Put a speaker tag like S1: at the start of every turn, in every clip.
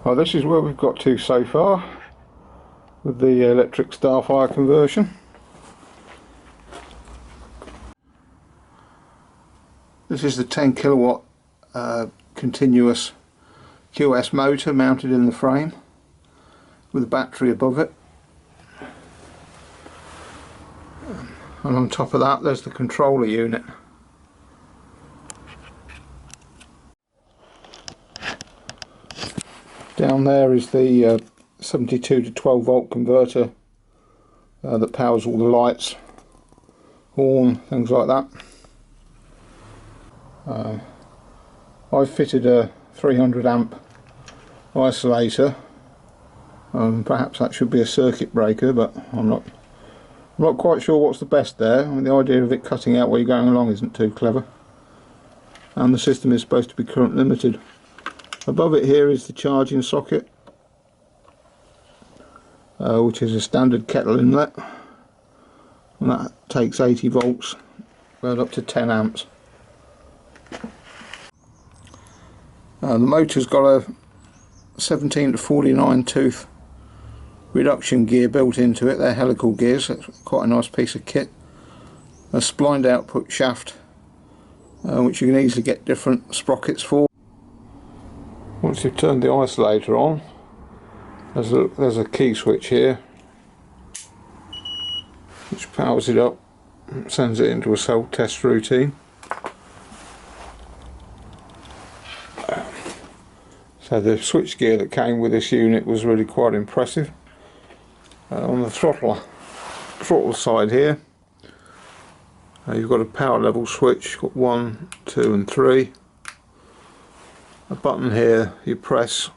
S1: Well, this is where we've got to so far with the electric Starfire conversion. This is the 10 kilowatt continuous QS motor mounted in the frame with a battery above it, and on top of that there's the controller unit. Down there is the 72 to 12 volt converter that powers all the lights, horn, things like that. I've fitted a 300 amp isolator. Perhaps that should be a circuit breaker, but I'm not quite sure what's the best there. I mean, the idea of it cutting out where you're going along isn't too clever, and the system is supposed to be current limited. Above it here is the charging socket, which is a standard kettle inlet, and that takes 80 volts right up to 10 amps. The motor's got a 17 to 49 tooth reduction gear built into it. They're helical gears. That's quite a nice piece of kit. A splined output shaft, which you can easily get different sprockets for. Once you've turned the isolator on, there's a key switch here which powers it up and sends it into a self-test routine. So the switch gear that came with this unit was really quite impressive. On the throttle side here, you've got a power level switch, got 1, 2 and 3. A button here you press,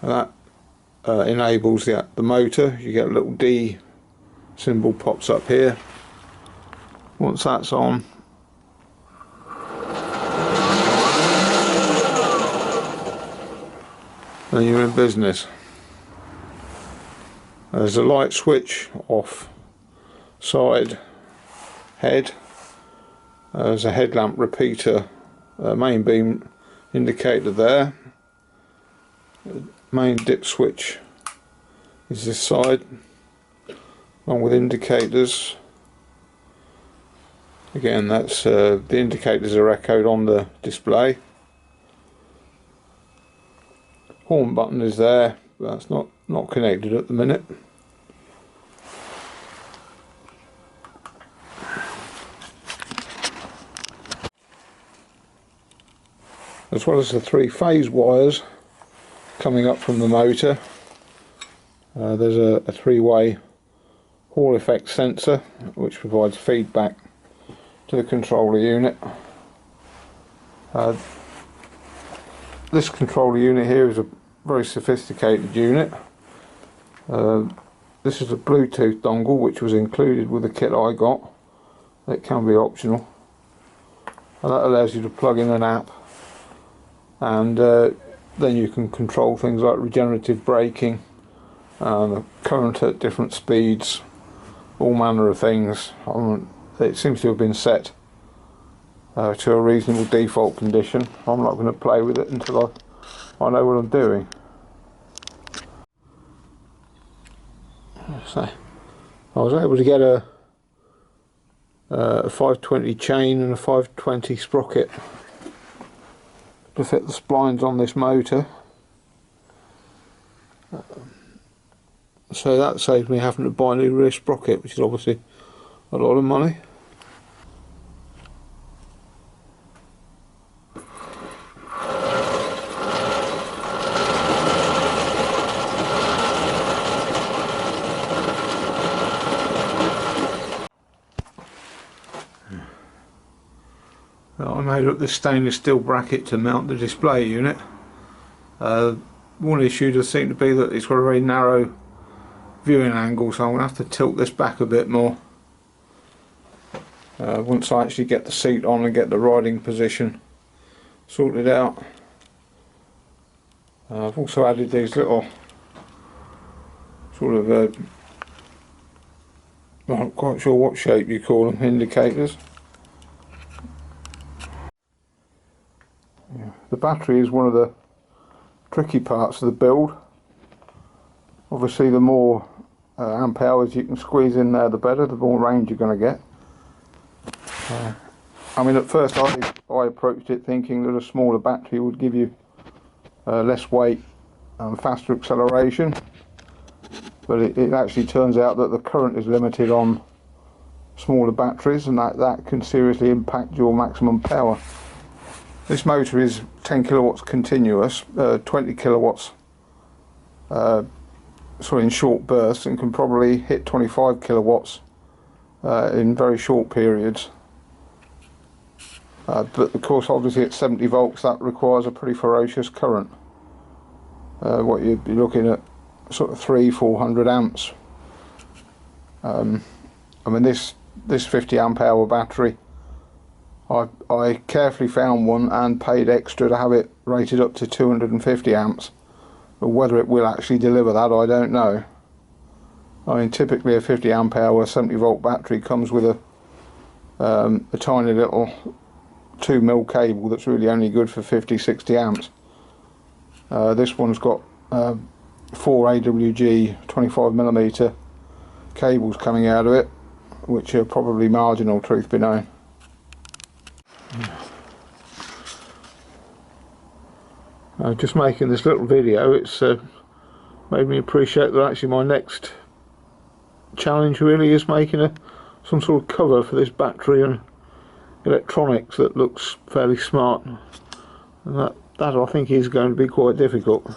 S1: and that enables the motor. You get a little D symbol pops up here. Once that's on, then you're in business. There's a light switch off side head. There's a headlamp repeater, main beam indicator there. Main dip switch is this side, along with indicators. Again, that's the indicators are echoed on the display. Horn button is there, but that's not connected at the minute. As well as the 3-phase wires coming up from the motor, there's a 3-way Hall effect sensor which provides feedback to the controller unit. This controller unit here is a very sophisticated unit. This is a Bluetooth dongle which was included with the kit I got. It can be optional, and that allows you to plug in an app, and then you can control things like regenerative braking, current at different speeds, all manner of things. It seems to have been set to a reasonable default condition. I'm not going to play with it until I know what I'm doing. So I was able to get a 520 chain and a 520 sprocket to fit the splines on this motor, so that saves me having to buy a new rear sprocket, which is obviously a lot of money. I made up this stainless steel bracket to mount the display unit. One issue does seem to be that it's got a very narrow viewing angle, so I'm going to have to tilt this back a bit more once I actually get the seat on and get the riding position sorted out. I've also added these little sort of I'm not quite sure what shape you call them, indicators. The battery is one of the tricky parts of the build. Obviously the more amp hours you can squeeze in there, the better, the more range you're going to get. I mean, at first I approached it thinking that a smaller battery would give you less weight and faster acceleration, but it actually turns out that the current is limited on smaller batteries, and that can seriously impact your maximum power. This motor is 10 kilowatts continuous, 20 kilowatts sort of in short bursts, and can probably hit 25 kilowatts in very short periods. But of course, obviously at 70 volts that requires a pretty ferocious current. What you'd be looking at, sort of 300-400 amps. I mean, this 50 amp hour battery, I carefully found one and paid extra to have it rated up to 250 amps. But whether it will actually deliver that, I don't know. I mean, typically a 50 amp hour 70 volt battery comes with a tiny little 2mm cable that's really only good for 50-60 amps. This one's got 4 AWG 25mm cables coming out of it, which are probably marginal, truth be known. Just making this little video, it's made me appreciate that actually my next challenge really is making some sort of cover for this battery and electronics that looks fairly smart, and that I think is going to be quite difficult.